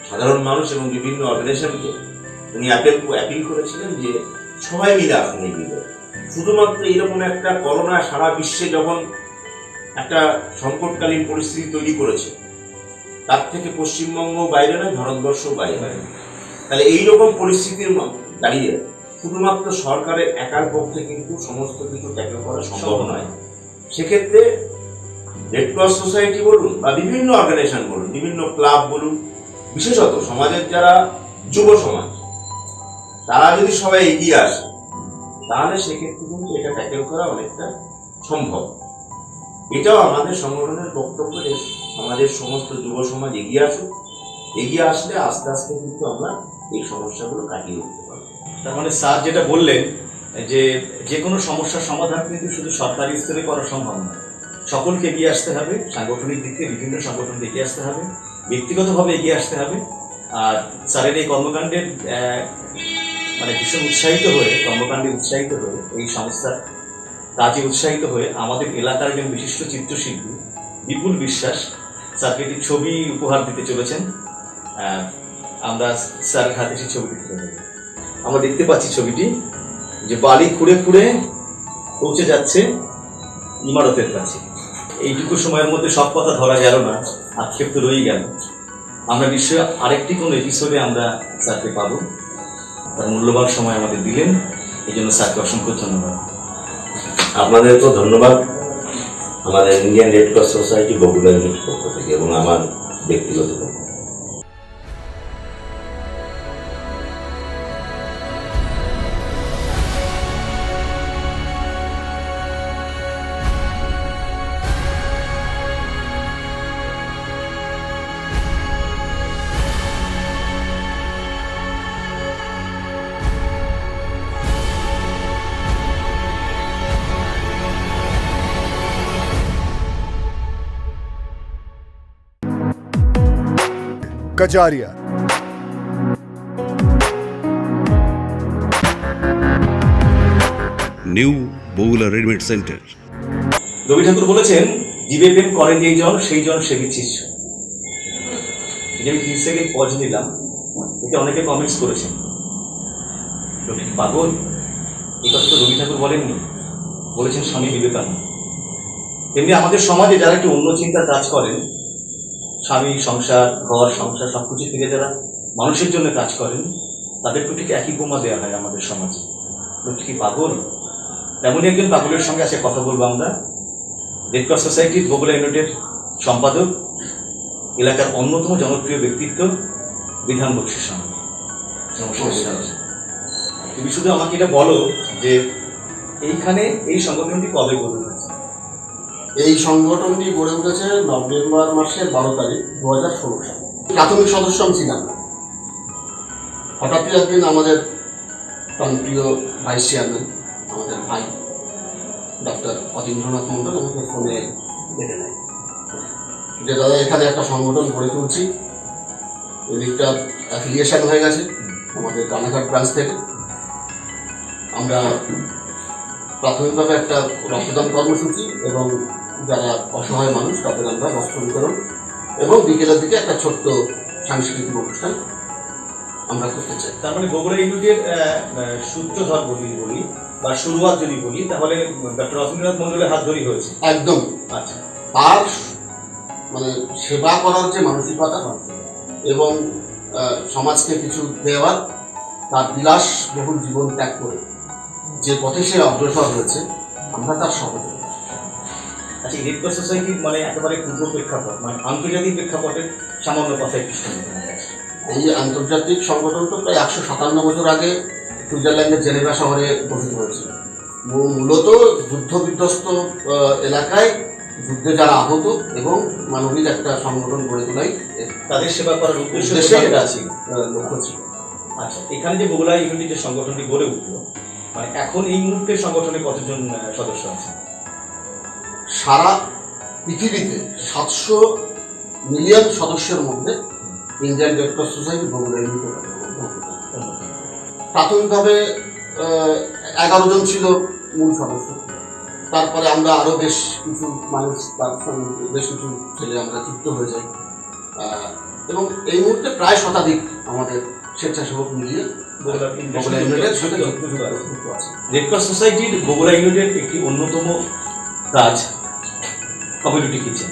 সাধারণ মানুষ এবং বিভিন্ন অর্গানাইজেশনকে উনি অ্যাপিল করেছিলেন যে সবাই মিলে আসুন এগিয়ে। শুধুমাত্র এরকম একটা করোনা সারা বিশ্বে যখন একটা সংকটকালীন পরিস্থিতি তৈরি করেছে, তার থেকে পশ্চিমবঙ্গ বাইরে নয়, ভারতবর্ষ বাইরে নয়। তাহলে এইরকম পরিস্থিতির দাঁড়িয়ে শুধুমাত্র সরকারের একার পক্ষে কিন্তু সমস্ত কিছু ট্যাকেল করা সম্ভব নয়। সেক্ষেত্রে রেড ক্রস সোসাইটি বলুন বা বিভিন্ন অর্গানাইজেশন বলুন, বিভিন্ন ক্লাব বলুন, বিশেষত সমাজের যারা যুব সমাজ, তারা যদি সবাই এগিয়ে আসে তাহলে সেক্ষেত্রে কিন্তু এটা ট্যাকেল করা অনেকটা সম্ভব। এটাও আমাদের সংগঠনের বক্তব্য যে আমাদের সমস্ত যুব সমাজ এগিয়ে আসুক, এগিয়ে আসলে আস্তে আস্তে কিন্তু আমরা এই সমস্যাগুলো কাটিয়ে উঠতে পারবো। তার মানে স্যার যেটা বললেন যে যে কোনো সমস্যার সমাধান কিন্তু শুধু সরকারি স্তরে করা সম্ভব নয়, সকলকে এগিয়ে আসতে হবে, সাংগঠনিক দিক থেকে বিভিন্ন সংগঠন এগিয়ে আসতে হবে, ব্যক্তিগতভাবে এগিয়ে আসতে হবে। আর স্যারের এই কর্মকাণ্ডের মানে ভীষণ উৎসাহিত হয়ে, কর্মকাণ্ডে উৎসাহিত হয়ে, এই সংস্থার কাজে উৎসাহিত হয়ে আমাদের এলাকার একজন বিশিষ্ট চিত্রশিল্পী বিপুল বিশ্বাস স্যারকে একটি ছবি উপহার দিতে চলেছেন। আমরা স্যারের হাতে সেই ছবিটি তুলে দেব। আমরা দেখতে পাচ্ছি ছবিটি যে বালি খুঁড়ে খুঁড়ে পৌঁছে যাচ্ছে ইমারতের কাছে। এইটুকু সময়ের মধ্যে সব কথা ধরা গেল না, আক্ষেপ তো রয়েই গেল। আমরা নিশ্চয়ই আরেকটি কোনো এপিসোডে আমরা স্যারকে পাবো। তার মূল্যবান সময় আমাদের দিলেন, এই জন্য স্যারকে অসংখ্য ধন্যবাদ। আপনাদেরকেও ধন্যবাদ আমাদের Indian Red Cross Society Bogura unit পক্ষ থেকে এবং আমার ব্যক্তিগত পক্ষ। Kajaria new Bogula readymade centre. Rabi Thakur বলেছেন, জীবে প্রেম করে যেই জন সেই জন সেবির শিষ্য। যে আমি 3 সেকেন্ড পজ নিলাম, এতে অনেকে কমেন্টস করেছেন রবি পাগল। এই কথা তো রবি ঠাকুর বলেননি, বলেছেন স্বামী বিবেকানন্দ। তেমনি আমাদের সমাজে যারা একটু অন্য চিন্তার কাজ করেন, স্বামী, সংসার, ঘর সংসার সবকিছু থেকে যারা মানুষের জন্য কাজ করেন, তাদেরকে ঠিক একই বোমা দেওয়া হয় আমাদের সমাজে। কি পাগল? তেমনই একজন পাগলের সঙ্গে আজকে কথা বলবো আমরা। রেড ক্রস সোসাইটির বগুড়া ইউনিটের সম্পাদক, এলাকার অন্যতম জনপ্রিয় ব্যক্তিত্ব বিধান বক্সির সঙ্গে। নমস্কার। তুমি শুধু আমাকে এটা বলো যে এইখানে এই সংগঠনটি কবে গড়ে উঠেছে? এই সংগঠনটি গড়ে উঠেছে নভেম্বর মাসের 12 তারিখ 2016 সালে। প্রাথমিক সদস্য আমি ছিলাম না। হঠাৎই একদিন আমাদের প্রান্তীয় ভাইস চেয়ারম্যান আমাদের ভাই ডক্টর অতীন্দ্রনাথ মণ্ডল আমাকে ফোনে ডেকে নেয় যে দাদা এখানে একটা সংগঠন গড়ে তুলছি, এদিকটা অ্যাফিলিয়েশন হয়ে গেছে আমাদের রানাঘাট ব্রাঞ্চ থেকে। আমরা প্রাথমিকভাবে একটা রক্তদান কর্মসূচি এবং যারা অসহায় মানুষ তাদের আমরা বস্ত্র বিতরণ এবং বিকেলের দিকে একটা ছোট্ট সাংস্কৃতিক অনুষ্ঠান আমরা করতে চাই। তার মানে বগুড়া ইউনিটের সূত্রধর যদি বলি বা শুরুয়াত যদি বলি তাহলে ডক্টর অতীন্দ্রনাথ মণ্ডলের হাত ধরেই হয়েছে। একদম। আচ্ছা, তার মানে সেবা করার যে মানসিকতা এবং সমাজকে কিছু দেওয়ার, তার বিলাস বহুল জীবন ত্যাগ করে যে পথে সে অগ্রসর হয়েছে, আমরা তার সহযোগী। আচ্ছা, রেড ক্রস সোসাইটি মানে একেবারে পূর্ব প্রেক্ষাপট, মানে আন্তর্জাতিক প্রেক্ষাপটের সামান্য কথা একটু শুনে। এই আন্তর্জাতিক সংগঠনটা প্রায় 157 বছর আগে সুইজারল্যান্ডের জেনেভা শহরে গঠিত হয়েছিল। মূলত যুদ্ধ বিধ্বস্ত এলাকায় যুদ্ধে যারা আহত এবং মানবিক একটা সংগঠন গড়ে তোলাই তাদের সেবা করার উদ্দেশ্যে এটা আছে, লক্ষ্য ছিল। আচ্ছা, এখানে যে বগুড়া ইউনিটের যে সংগঠনটি গড়ে উঠলো, মানে এখন এই মুহূর্তে সংগঠনে কতজন সদস্য আছে? সারা পৃথিবীতে 700 মিলিয়ন সদস্যের মধ্যে Indian Red Cross Society Bogura unit প্রাথমিকভাবে 11 জন ছিল মূল সদস্য। তারপরে আমরা আরো বেশ কিছু মানুষ, বেশ কিছু ছেলে আমরা যুক্ত হয়ে যাই এবং এই মুহূর্তে প্রায় শতাধিক আমাদের স্বেচ্ছাসেবক মিলিয়ে রেড ক্রস সোসাইটির বগুড়া ইউনিটের একটি অন্যতম কাজ কমিউনিটি কিচেন।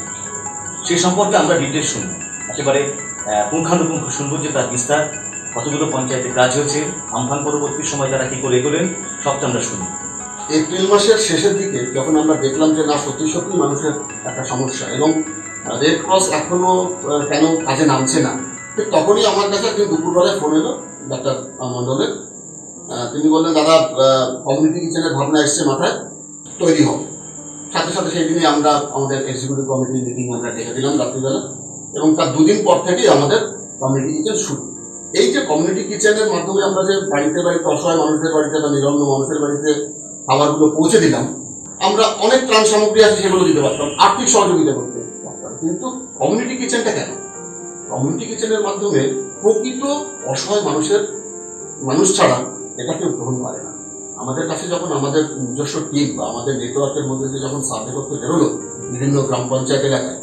সে সম্পর্কে আমরা ডিটেলস শুনব, একেবারে পুঙ্খানুপুঙ্খ শুনবো যে তার বিস্তার, কতগুলো পঞ্চায়েতে কাজ হয়েছে, আমফান পরবর্তী সময় তারা কি করে এগোলেন, সবটা আমরা শুনি। এপ্রিল মাসের শেষের দিকে যখন আমরা দেখলাম যে না সত্যি সত্যি মানুষের একটা সমস্যা এবং রেড ক্রস এখনো কেন কাজে নামছে না, ঠিক তখনই আমার কাছে একদিন দুপুরবেলায় ফোন এলো ডাক্তার মণ্ডলের। তিনি বললেন দাদা কমিউনিটি কিচেনের ভাবনা এসছে মাথায়, তৈরি হবে। সাথে সাথে সেই দিনই আমরা আমাদের এক্সিকিউটিভ কমিটির মিটিং আমরা ডেকে দিলাম রাত্রিবেলা এবং তার 2 দিন পর থেকেই আমাদের কমিউনিটি কিচেন শুরু। এই যে কমিউনিটি কিচেনের মাধ্যমে আমরা যে বাড়িতে বাড়িতে অসহায় মানুষের বাড়িতে বা নিরন্ন মানুষের বাড়িতে খাবারগুলো পৌঁছে দিলাম, আমরা অনেক ত্রাণ সামগ্রী আছে সেগুলো দিতে পারতাম, আর্থিক সহযোগিতা করতে পারতাম, কিন্তু কমিউনিটি কিচেনটা কেন? কমিউনিটি কিচেনের মাধ্যমে প্রকৃত অসহায় মানুষ ছাড়া এটা কেউ গ্রহণ করে না। আমাদের কাছে যখন আমাদের নিজস্ব টিম বা আমাদের নেটওয়ার্কের মধ্যে যে যখন সার্ভে করতে বেরোলো বিভিন্ন গ্রাম পঞ্চায়েত এলাকায়,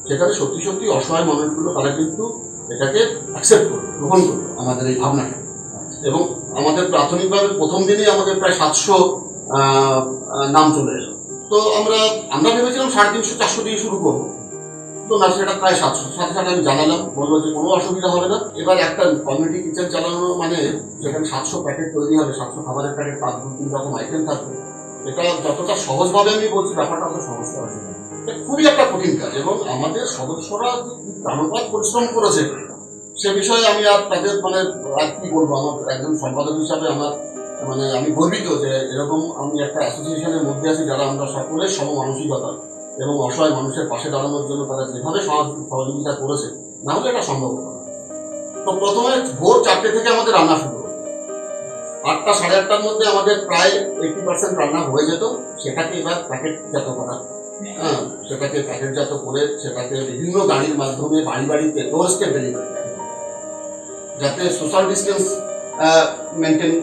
সেখানে সত্যি সত্যি অসহায় মানুষগুলো তারা কিন্তু এটাকে অ্যাকসেপ্ট করলো, গ্রহণ করলো আমাদের এই ভাবনাটা। এবং আমাদের প্রাথমিকভাবে প্রথম দিনই আমাদের প্রায় 700 নাম চলে এলো। তো আমরা ভেবেছিলাম 350-400 দিয়ে শুরু করবো, তো না, সেটা প্রায় 700। সাথে সাথে আমি জানালাম, বলবো যে কোনো অসুবিধা হবে না, এবার একটা কমিউনিটি কিচেন চালানো মানে সেখানে 700 প্যাকেট তৈরি হবে, 700 খাবারের প্যাকেট, 5-3 রকম আইটেম থাকবে। এটা যতটা সহজভাবে আমি বলছি, ব্যাপারটা অত সহজ কাজ না, খুবই একটা কঠিন কাজ। এবং আমাদের সদস্যরা প্রাণপাত পরিশ্রম করেছে সে বিষয়ে আমি আর তাদের আর কি বলবো, আমার একজন সম্পাদক হিসাবে আমি গর্বিত যে এরকম আমি একটা অ্যাসোসিয়েশনের মধ্যে আছি যারা আমরা সকলের সমমানসিকতা এবং অসহায় মানুষের পাশে দাঁড়ানোর জন্য তারা যেভাবে সহযোগিতা করেছে, না হলে এটা সম্ভব হতো না। তো প্রথমে ভোর 4টে থেকে আমাদের রান্না শুরু হতো। 8টা সাড়ে 8টার মধ্যে আমাদের প্রায় 80% রান্না হয়ে যেত। সেটাকে এবার প্যাকেটজাত করা, সেটাকে প্যাকেটজাত করে সেটাকে বিভিন্ন গাড়ির মাধ্যমে বাড়ি বাড়িতে ডোরস্টেপ ডেলিভারি, যাতে সোশ্যাল ডিস্টেন্স মেনটেন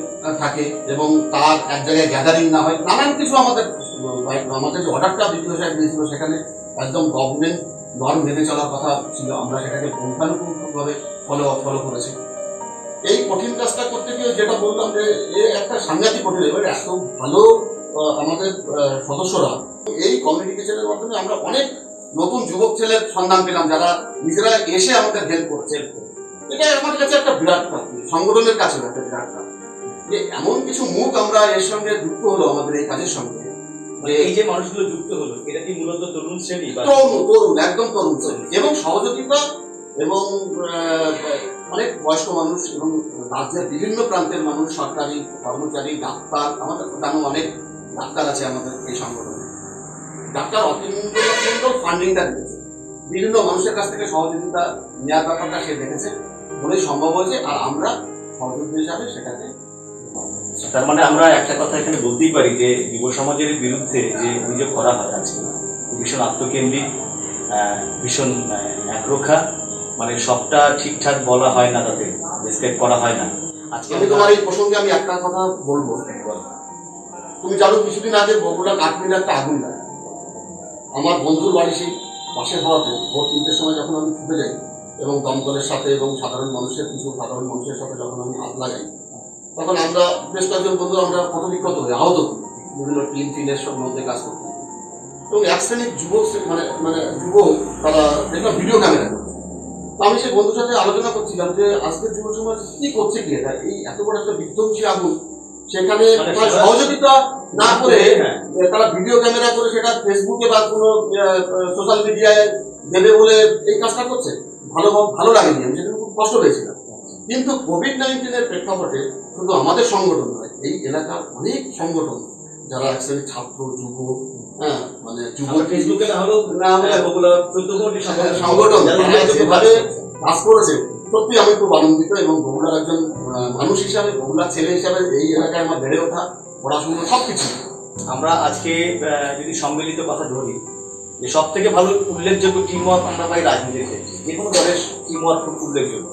থাকে এবং তার এক জায়গায় গ্যাদারিং না হয়। নানান কিছু আমাদের যে অর্ডারটা বিডিও সাহেব দিয়েছিল সেখানে একদম গভর্নমেন্ট নর্ম মেনে চলার কথা ছিল, আমরা সেটাকে পুঙ্খানুপুঙ্খভাবে ফলো করেছি। এই কঠিন কাজটা করতে গিয়ে যেটা বললাম যে একটা সাংঘাতিক কঠিন, এবার এত ভালো আমাদের সদস্যরা, এই কমিউনিটি কিচেনের মাধ্যমে আমরা অনেক নতুন যুবক ছেলের সন্ধান পেলাম যারা নিজেরা এসে আমাদের হেল্প করছে। এটা আমার কাছে একটা বিরাট প্রাপ্তি, সংগঠনের কাছে একটা বিরাট প্রাপ্তি যে এমন কিছু মুখ আমরা এর সঙ্গে যুক্ত হলো আমাদের এই কাজের সঙ্গে। এই যে মানুষগুলো যুক্ত হলো, এটা কি মূলত তরুণ শ্রেণী? তরুণ, একদম তরুণ শ্রেণী এবং সহযোগিতা এবং অনেক বয়স্ক মানুষ এবং রাজ্যের বিভিন্ন প্রান্তের মানুষ, সরকারি কর্মচারী, ডাক্তার, আমাদের জানো অনেক ডাক্তার আছে আমাদের এই সংগঠনে। ডাক্তার অতীন্দ্র ফান্ডিংটা দিয়েছে, বিভিন্ন মানুষের কাছ থেকে সহযোগিতা নেওয়ার ব্যাপারটা সে দেখেছে বলেই সম্ভব হয়েছে, আর আমরা সহযোগী হিসাবে সেটাকে। তার মানে আমরা একটা কথা এখানে বলতেই পারি যে যুব সমাজের বিরুদ্ধে যে অভিযোগ করা হয় আজকে ভীষণ আত্মকেন্দ্রিক, ভীষণ একরোখা, মানে সবটা ঠিকঠাক বলা হয় না, তাদের রেসপেক্ট করা হয় না। আজকে আমি তোমার এই প্রসঙ্গে আমি একটা কথা বলবো। তুমি জানো কিছুদিন আগে বগুড়া কাঠমিলে একটা আগুন লাগে। আমার বন্ধুর বাড়ি সেই পাশে হওয়াতে ভোর 3টের সময় যখন আমি ছুটে যাই এবং দমকলের সাথে এবং সাধারণ মানুষের সাথে যখন আমি হাত লাগাই, তখন আমরা বেশ কয়েকজন বন্ধু আমরা ক্ষতবিক্ষত হয়ে আহত করি, বিভিন্ন টিম ফিনের সব মধ্যে কাজ করতে। এবং এক শ্রেণীর যুবক যুবক তারা দেখলাম ভিডিও ক্যামেরা করছে। তো আমি সেই বন্ধুর সাথে আলোচনা করছিলাম যে আজকের যুব সমাজ কি করছে কি এটা, এই এত বড় একটা বিধ্বংসী আগুন, সেখানে সহযোগিতা না করে তারা ভিডিও ক্যামেরা করে সেটা ফেসবুকে বা কোনো সোশ্যাল মিডিয়ায় দেবে বলে এই কাজটা করছে। ভালো লাগেনি, আমি সেটা খুব কষ্ট পেয়েছিলাম। কিন্তু কোভিড-19 প্রেক্ষাপটে শুধু আমাদের সংগঠন নয়, এই এলাকার অনেক সংগঠন যারা এক শ্রেণীর ছাত্র যুব, মানে ফেসবুকে সংগঠন যেভাবে কাজ করেছে, সত্যি আমি খুব আনন্দিত। এবং বগুড়ার একজন মানুষ হিসাবে, বগুড়ার ছেলে হিসাবে এই এলাকায় আমার বেড়ে ওঠা, পড়াশোনা সবকিছু। আমরা আজকে যদি সম্মিলিত কথা ধরি, যে সব থেকে ভালো উল্লেখযোগ্য টিম ওয়ার্ক আমরা পাই রাজনীতির ক্ষেত্রে, যে কোনো দলের টিম ওয়ার্ক খুব উল্লেখযোগ্য।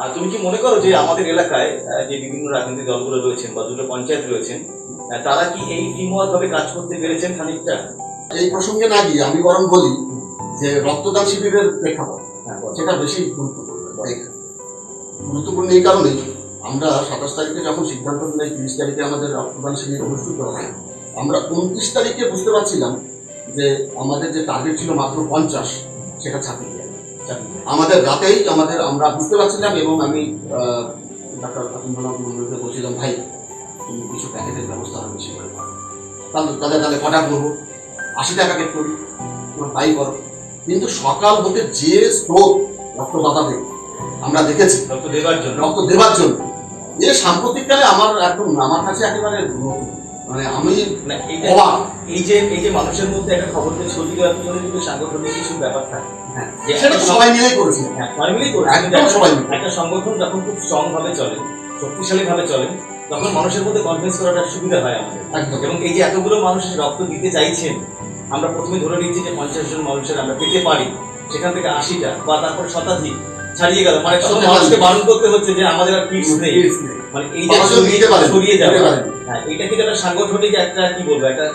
আর তুমি কি মনে করো যে আমাদের এলাকায় যে বিভিন্ন রাজনৈতিক দলগুলো রয়েছেন বা দুটো পঞ্চায়েত রয়েছেন, তারা কি এই টিম ওয়ার্ক ভাবে কাজ করতে পেরেছেন খানিকটা? এই প্রসঙ্গে না গিয়ে আমি বরং বলি যে রক্তদান শিবিরের প্রেক্ষাপট সেটা বেশি গুরুত্বপূর্ণ এই কারণেই আমরা 27 তারিখে যখন সিদ্ধান্ত নিই 30 তারিখে আমাদের রক্তদান শিবির অনুষ্ঠিত হয়, আমরা 29 তারিখে বুঝতে পারছিলাম যে আমাদের যে টার্গেট ছিল মাত্র 50, সেটা ছাপিয়ে যায়। আমাদের রাতেই আমরা বুঝতে পারছিলাম। এবং আমি ডাক্তার মন্ডলকে বলছিলাম, ভাই তুমি কিছু প্যাকেটের ব্যবস্থা আরো বেশি করে করো, তাহলে কটা করবো, 80 টাকা প্যাকেট করি, তোমরা তাই করো। কিন্তু সকাল হতে যে স্রোত রক্তদাতাদের আমরা দেখেছি রক্ত দেবার জন্য, এ সাম্প্রতিককালে আমার কাছে একেবারে মানে আমি এই যে মানুষের মধ্যে একটা খবরকে ছড়িয়ে দেওয়ার পিছনে কিন্তু সাংগঠনিক কিছু ব্যাপার থাকে। সেটা সবাই মিলেই করেছে, একটা সংগঠন যখন খুব স্ট্রং ভাবে চলে, শক্তিশালী ভাবে চলে, তখন মানুষের মধ্যে কনফিডেন্স করাটা সুবিধা হয় আমাদের। এবং এই যে এতগুলো মানুষ রক্ত দিতে চাইছেন, আমরা প্রথমে ধরে নিচ্ছি যে 50 জন মানুষের আমরা পেতে পারি, সেখান থেকে 80টা বা তারপরে শতাধিক ছাড়িয়ে গেল, মানে মানুষকে বারণ করতে হচ্ছে যে আমাদের আর কিটস নেই, মানে এই যে ছড়িয়ে যাবে। হ্যাঁ, এটা কিন্তু একটা সাংগঠনিক একটা কি বলবো, একটা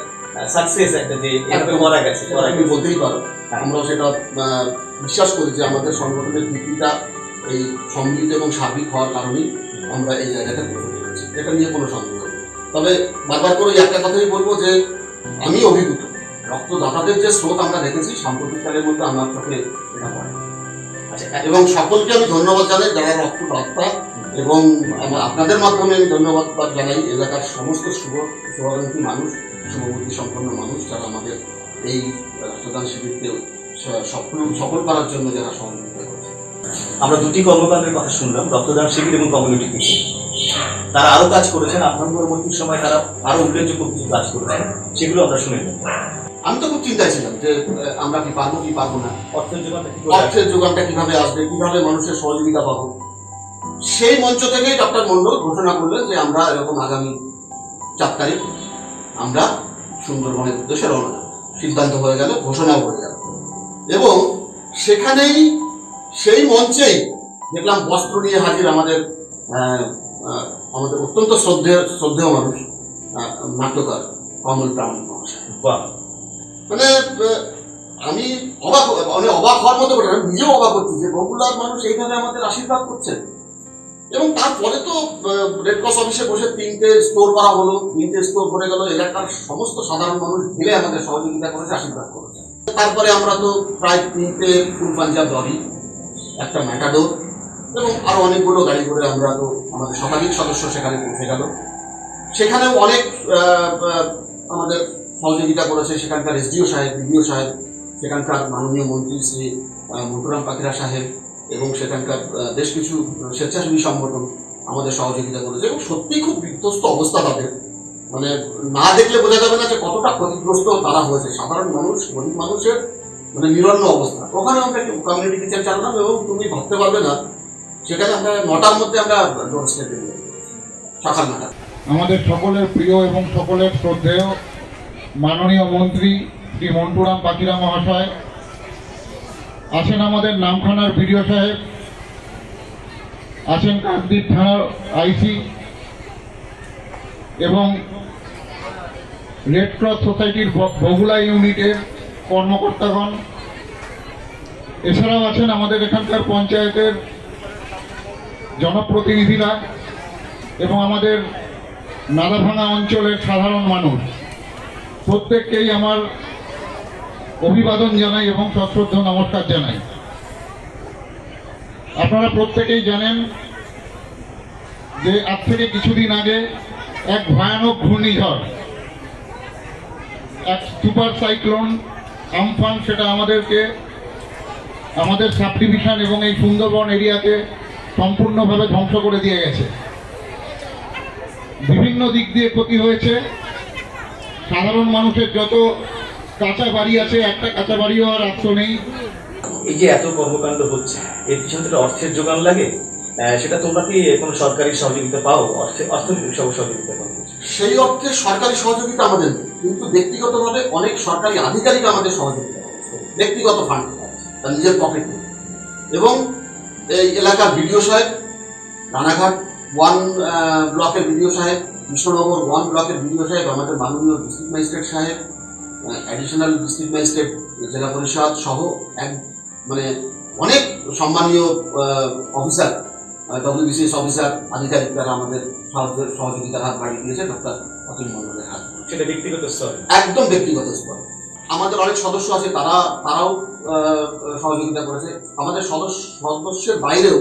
সাকসেস, একটা যে এভাবে করা গেছে, তুমি বলতেই পারো। আমরা সেটা বিশ্বাস করি যে আমাদের সংগঠনের ভিত্তিটা এই সম্মিলিত এবং সার্বিক হওয়ার কারণেই আমরা এই জায়গাটা পৌঁছতে পেরেছি, এটা নিয়ে কোনো সন্দেহ নেই। তবে বারবার করে একটা কথাই বলবো যে আমি অভিভূত, রক্তদাতাদের যে স্রোত আমরা দেখেছি সাম্প্রতিককালের মধ্যে আমার চোখে এটা পড়ে। এবং সকলকে আমি ধন্যবাদ জানাই যারা রক্তদাতা, এবং আপনাদের মাধ্যমে আমি ধন্যবাদ জানাই এলাকার সমস্ত শুভাকাঙ্ক্ষী মানুষ, শুভবুদ্ধি সম্পন্ন মানুষ যারা আমাদের এই রক্তদান শিবিরকে সফল করার জন্য যারা সহযোগিতা করছে। আমরা দুটি কর্মকাণ্ডের কথা শুনলাম, রক্তদান শিবির এবং কমিউনিটি কিচেন। তারা আরো কাজ করেছেন, আপনার পরবর্তী সময় তারা আরো উল্লেখযোগ্য কিছু কাজ করেছেন, সেগুলো আমরা শুনে নেব। আমি তো খুব চিন্তায় ছিলাম যে আমরা কি পারবো না, অর্থের যোগানটা কিভাবে আসবে, কিভাবে মানুষের সহযোগিতা পাবো। সেই মঞ্চ থেকেই ডক্টর মন্ডল ঘোষণা করলেন যে আমরা এরকম আগামী 4 তারিখ আমরা সুন্দরবনের উদ্দেশ্যে রওনা দেব। সিদ্ধান্ত হয়ে গেল, ঘোষণাও হয়ে গেল। এবং সেখানেই সেই মঞ্চেই দেখলাম বস্ত্র নিয়ে হাজির আমাদের অত্যন্ত শ্রদ্ধেয় মানুষ, নাট্যকার কমল প্রামাণিক মহাশয়। মানে আমি অবাক হওয়ার মতো করে, আমি নিজেও অবাক হচ্ছি যে বগুড়ার মানুষ এইভাবে আমাদের আশীর্বাদ করছেন। এবং তারপরে তো রেড ক্রস অফিসে বসে 3টে স্টোর করা হলো, 3টে স্টোর করে গেল, এলাকার সমস্ত সাধারণ মানুষ মিলে আমাদের সহযোগিতা করেছে, আশীর্বাদ করেছে। তারপরে আমরা তো প্রায় 3টে ফুল পাঞ্জাব লরি, একটা ম্যাটাডোর এবং আরো অনেকগুলো গাড়ি করে আমরা তো আমাদের শতাধিক সদস্য সেখানে পৌঁছে গেল। সেখানেও অনেক আমাদের সহযোগিতা করেছে সেখানকার এসডিও সাহেব, বিডিও সাহেব, সেখানকার মাননীয় মন্ত্রী শ্রী মন্টুরাম পাখিরা সাহেব এবং সেখানকার বেশ কিছু স্বেচ্ছাসেবী সংগঠন আমাদের সহযোগিতা করেছে। এবং সত্যিই খুব বিধ্বস্ত অবস্থা তাদের, মানে না দেখলে বোঝা যাবে না যে কতটা ক্ষতিগ্রস্ত তারা হয়েছে। সাধারণ মানুষ, গরিব মানুষের মানে নিরন্ন অবস্থা। ওখানে আমরা কমিউনিটি কিচেন চালালাম এবং তুমি ভাবতে পারবে না সেখানে আমরা 9টার মধ্যে আমরা ডোর স্টেপে সকাল 9টা। আমাদের সকলের প্রিয় এবং সকলের শ্রদ্ধেয় মাননীয় মন্ত্রী শ্রী মন্টুরাম পাখিরা মহাশয় আছেন, আমাদের নামখানার বিডিও সাহেব আছেন, কাকদ্বীপ থানার আইসি এবং রেড ক্রস সোসাইটির বগুলা ইউনিটের কর্মকর্তাগণ, এছাড়াও আছেন আমাদের এখানকার পঞ্চায়েতের জনপ্রতিনিধিরা এবং আমাদের নাদাভাঙা অঞ্চলের সাধারণ মানুষ। প্রত্যেককেই আমার অভিবাদন জানাই এবং সশ্রদ্ধ নমস্কার জানাই। আপনারা প্রত্যেকেই জানেন যে আজ থেকে কিছুদিন আগে এক ভয়ানক ঘূর্ণিঝড়, এক সুপার সাইক্লোন আমফান, সেটা আমাদের সাব ডিভিশন এবং এই সুন্দরবন এরিয়াকে সম্পূর্ণভাবে ধ্বংস করে দিয়ে গেছে। বিভিন্ন দিক দিয়ে ক্ষতি হয়েছে। সাধারণ মানুষের যত কাঁচা বাড়ি আছে, একটা কাঁচা বাড়িও আর আশ্রয় নেই। এই যে এত কর্মকাণ্ড হচ্ছে, এর পিছনে তো অর্থের যোগান লাগে। সেটা তোমরা কি কোনো সরকারি সহযোগিতা পাও? অর্থনৈতিক সহযোগিতা পাও? সেই অর্থে সরকারি সহযোগিতা আমাদের নেই, কিন্তু ব্যক্তিগতভাবে অনেক সরকারি আধিকারিক আমাদের সহযোগিতা করছে, ব্যক্তিগত ফান্ড তার নিজের পকেট থেকে। এবং এই এলাকার বিডিও সাহেব, রানাঘাট 1 ব্লকের বিডিও সাহেব, কৃষ্ণনগর 1 ব্লকের বিডিও সাহেব, আমাদের মাননীয় ডিস্ট্রিক্ট ম্যাজিস্ট্রেট সাহেব, অ্যাডিশনাল ডিস্ট্রিক্ট ম্যাজিস্ট্রেট জেলা পরিষদ সহ মানে অনেক সম্মানীয় অফিসার, WBCS অফিসার, আধিকারিক, তারা আমাদের সহযোগিতার হাত বাড়িয়ে দিয়েছে ডক্টর অতুল মন্ডলের হাত। সেটা ব্যক্তিগত স্তর, একদম ব্যক্তিগত স্তর। আমাদের অনেক সদস্য আছে, তারাও সহযোগিতা করেছে। আমাদের সদস্যের বাইরেও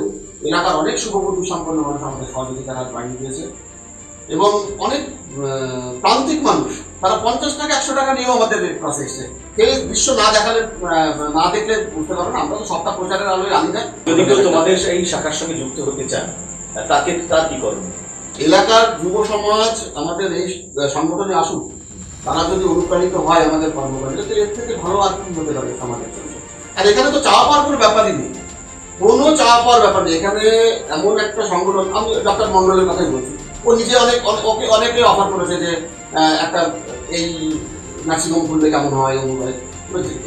এলাকার অনেক শুভবুদ্ধি সম্পন্ন মানুষ আমাদের সহযোগিতার হাত বাড়িয়ে দিয়েছে। এবং অনেক প্রান্তিক মানুষ, তারা 50 টাকা 100 টাকা নিয়েও আমাদের রেড ক্রসে এসছে। কেউ দৃশ্য না দেখলে বুঝতে পারবে না, আমরা তো সবটা প্রচারের আলোয় আনি না। যদি কেউ তোমাদের এই শাখার সঙ্গে যুক্ত হতে চান, তার কি করবে? এলাকার যুব সমাজ আমাদের এই সংগঠনে আসুক, তারা যদি অনুপ্রাণিত হয় আমাদের কর্মকাণ্ডে, তো এর থেকে ভালো আর কি হতে পারে সমাজের জন্য। আর এখানে তো চাওয়া পাওয়ার কোনো ব্যাপারই নেই, কোনো চাওয়া পাওয়ার ব্যাপার নেই। এখানে এমন একটা সংগঠন, আমি ডক্টর মন্ডলের কথাই বলছি, ও নিজে অনেকে অফার করেছে যে একটা এই নার্সিংহোম খুললে কেমন হয়,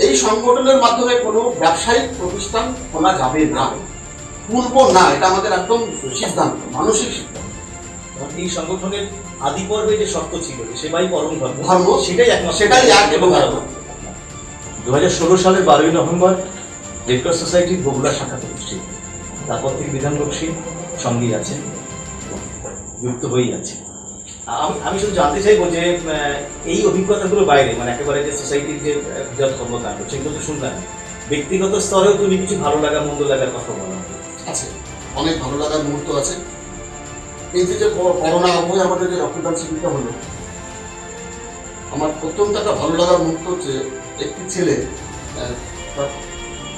এই সংগঠনের মাধ্যমে কোনো ব্যবসায়িক প্রতিষ্ঠান খোলা যাবে না, খুলবো না, এটা আমাদের একদম সিদ্ধান্ত, মানসিক সিদ্ধান্ত। এই সংগঠনের আদি পর্বে যে শর্ত ছিল যে সেবাই পরম ধর্ম, সেটাই এক এবং 2016 সালের 12ই নভেম্বর রেড ক্রস সোসাইটির বগুড়া শাখা প্রতিষ্ঠিত। তারপর থেকে বিধান বক্সী সঙ্গেই আছে, যুক্ত হয়েই আছে। আমি শুধু জানতে চাইবো যে এই অভিজ্ঞতাগুলো বাইরে, মানে একেবারে যে সোসাইটির যে বৃহৎ কর্মকাণ্ড, সেগুলো তো শুনলাম, ব্যক্তিগত স্তরেও তুমি কিছু ভালো লাগা মন্দ লাগার কথা বলো। আছে, অনেক ভালো লাগার মুহূর্ত আছে। এই যে করোনা আবহে আমাদের যে রক্তদান শিবিরটা হলো, আমার অত্যন্ত একটা ভালো লাগার মুহূর্ত হচ্ছে, একটি ছেলে তার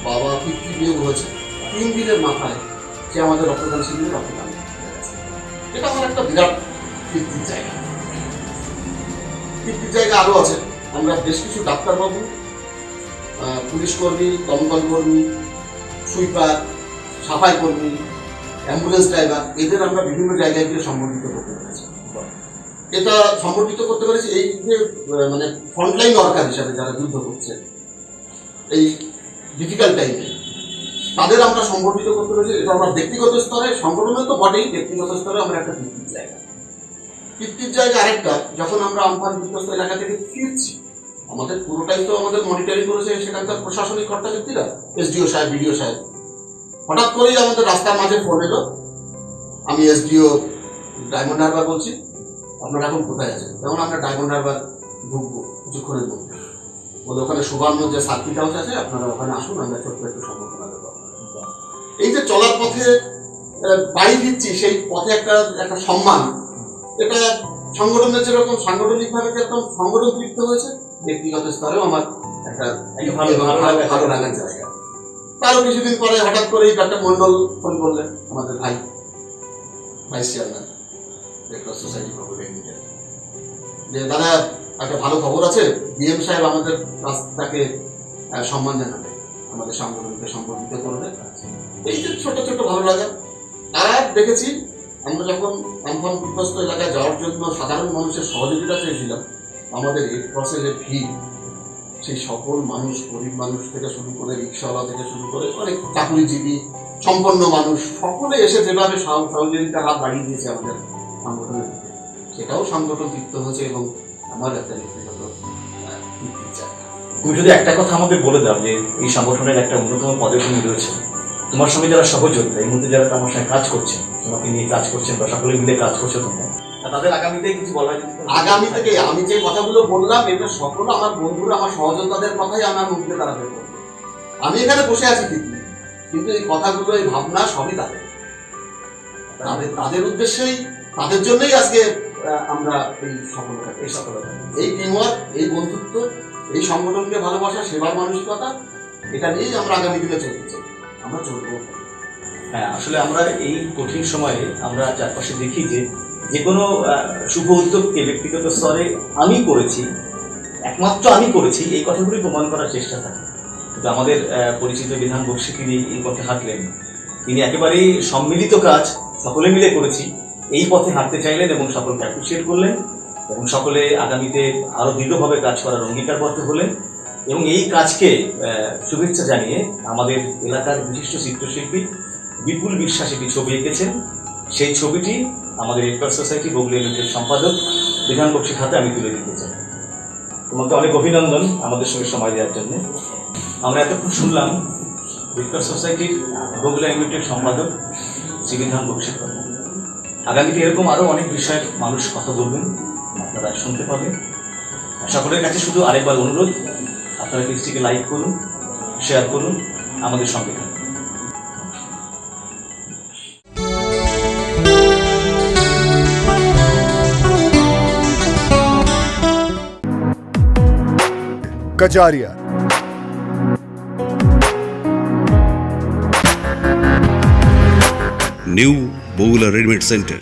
বাবা পিতৃবিয়োগ হয়েছে, 3 দিনের মাথায় সে আমাদের রক্তদান শিবিরে রক্তদান। এটা আমার একটা বিরাট কীর্তির জায়গা। কীর্তির জায়গা আরও আছে। আমরা বেশ কিছু ডাক্তারবাবু, পুলিশ কর্মী, দমকল কর্মী, সুইপার, সাফাই কর্মী, অ্যাম্বুলেন্স ড্রাইভার, এদের আমরা বিভিন্ন জায়গায় গিয়ে সম্বর্ধিত করতে পেরেছি। এটা সম্বর্ধিত করতে পেরেছি এই যে মানে ফ্রন্টলাইন ওয়ার্কার হিসাবে যারা যুদ্ধ করছে এই ডিফিকাল্ট টাইমে, তাদের আমরা সম্বর্ধিত করতে পেরেছি। এটা আমরা ব্যক্তিগত স্তরে, সংগঠনে তো বটেই, ব্যক্তিগত স্তরে আমরা একটা কীর্তির জায়গা। কীর্তির জায়গা আরেকটা, যখন আমরা আমফান বিধ্বস্ত এলাকা থেকে ফিরছি, আমাদের পুরোটাই তো আমাদের মনিটরিং করেছে সেখানকার প্রশাসনিক কর্তাব্যক্তিরা, SDO সাহেব, BDO সাহেব। হঠাৎ করেই আমাদের রাস্তার মাঝে ফোন এলো, আমি SDO ডায়মন্ড হারবার বলছি, আপনারা এখন কোথায় আছেন? যেমন আমরা ডায়মন্ড হারবার ঢুকবো কিছুক্ষণের মধ্যে, বলে ওখানে সুবর্ণ যে সার্কিট হাউস আছে, আপনারা ওখানে আসুন, আমরা ছোট্ট একটু সম্বোধনা দেবো। এই যে চলার পথে বাড়ি দিচ্ছি, সেই পথে একটা সম্মান, এটা সংগঠনের যেরকম সাংগঠনিকভাবে যেরকম সংগঠন তৃপ্ত হয়েছে, ব্যক্তিগত স্তরেও আমার একটা ভালো লাগার জায়গা। তারও কিছুদিন পরে হঠাৎ করেই ডক্টর মন্ডল ফোন করলেন, আমাদের vice chairman red Cross society যে দাদা একটা ভালো খবর আছে, ডিএম সাহেব আমাদের তাকে সম্মান জানাবে, আমাদের সংগঠনকে সম্বোধিত করবে। এই যে ছোট ছোট ভালো লাগা। আর দেখেছি আমরা যখন আমফানগ্রস্ত এলাকায় যাওয়ার জন্য সাধারণ মানুষের সহযোগিতা চেয়েছিলাম, আমাদের রেড ক্রসের যে ভিড়, সেই সকল মানুষ, গরিব মানুষ থেকে শুরু করে রিক্সাওয়ালা থেকে শুরু করে অনেক চাকুরিজীবী সম্পন্ন মানুষ, সকলে এসে যেভাবে সহযোগিতার হাত বাড়িয়ে দিয়েছে আমাদের সংগঠনের দিকে, সেটাও সংগঠন তৃপ্ত হয়েছে এবং আমার একটা ব্যক্তিগত তৃপ্তির জায়গা। তুমি যদি একটা কথা আমাকে বলে দাও যে এই সংগঠনের একটা অন্যতম পদে তুমি রয়েছে, তোমার সঙ্গে যারা সহযোগিতা এই মুহূর্তে যারা আমার সঙ্গে কাজ করছে, তোমাকে নিয়ে কাজ করছেন বা সকলে মিলে কাজ করছে, তোমরা তাদের আগামীতে কিছু বলা হয়? আগামী থেকে আমি যে কথাগুলো বললাম, এটা সকল আমার বন্ধুরা, আমার সহযোদ্ধাদের কথাই আমার মুখে দাঁড়াতে বলবো। আমি এখানে বসে আছি ঠিকই, কিন্তু এই কথাগুলো, এই ভাবনা সবই তাদের তাদের উদ্দেশ্যেই, তাদের জন্যই আজকে আমরা এই সফলতা, এই টিমওয়ার্ক, এই বন্ধুত্ব, এই সংগঠনকে ভালোবাসা, সেবার মানসিকতা, এটা নিয়েই আমরা আগামী দিনে চলছি, আমরা চলবো। হ্যাঁ, আসলে আমরা এই কঠিন সময়ে আমরা চারপাশে দেখি যে যে কোনো শুভ উদ্যোগকে ব্যক্তিগত স্তরে আমি করেছি, একমাত্র আমি করেছি, এই কথাগুলি প্রমাণ করার চেষ্টা থাকে। কিন্তু আমাদের পরিচিত বিধান বক্সী তিনি এই পথে হাঁটলেন, তিনি একেবারেই সম্মিলিত কাজ সকলে মিলে করেছি এই পথে হাঁটতে চাইলেন এবং সকলকে অ্যাপ্রিসিয়েট করলেন এবং সকলে আগামীতে আরো দৃঢ়ভাবে কাজ করার অঙ্গীকারবদ্ধ হলেন এবং এই কাজকে শুভেচ্ছা জানিয়ে আমাদের এলাকার বিশিষ্ট চিত্রশিল্পী বিপুল বিশ্বাস একটি ছবি এঁকেছেন। সেই ছবিটি আমাদের রেড ক্রস সোসাইটি বগুড়া ইউনিটের সম্পাদক বিধান বক্সীর হাতে আমি তুলে দিতে চাই। তোমাকে অনেক অভিনন্দন আমাদের সঙ্গে সময় দেওয়ার জন্য। আমরা এতক্ষণ শুনলাম রেড ক্রস সোসাইটির বগুড়া ইউনিটের সম্পাদক শ্রী বিধান বক্সীর কথা। আগামীতে এরকম আরও অনেক বিষয়ে মানুষ কথা বলবেন, আপনারা শুনতে পাবেন। সকলের কাছে শুধু আরেকবার অনুরোধ, আপনারা পেজটিকে লাইক করুন, শেয়ার করুন, আমাদের সঙ্গে থাকুন। Kajaria new Bogula readymade centre.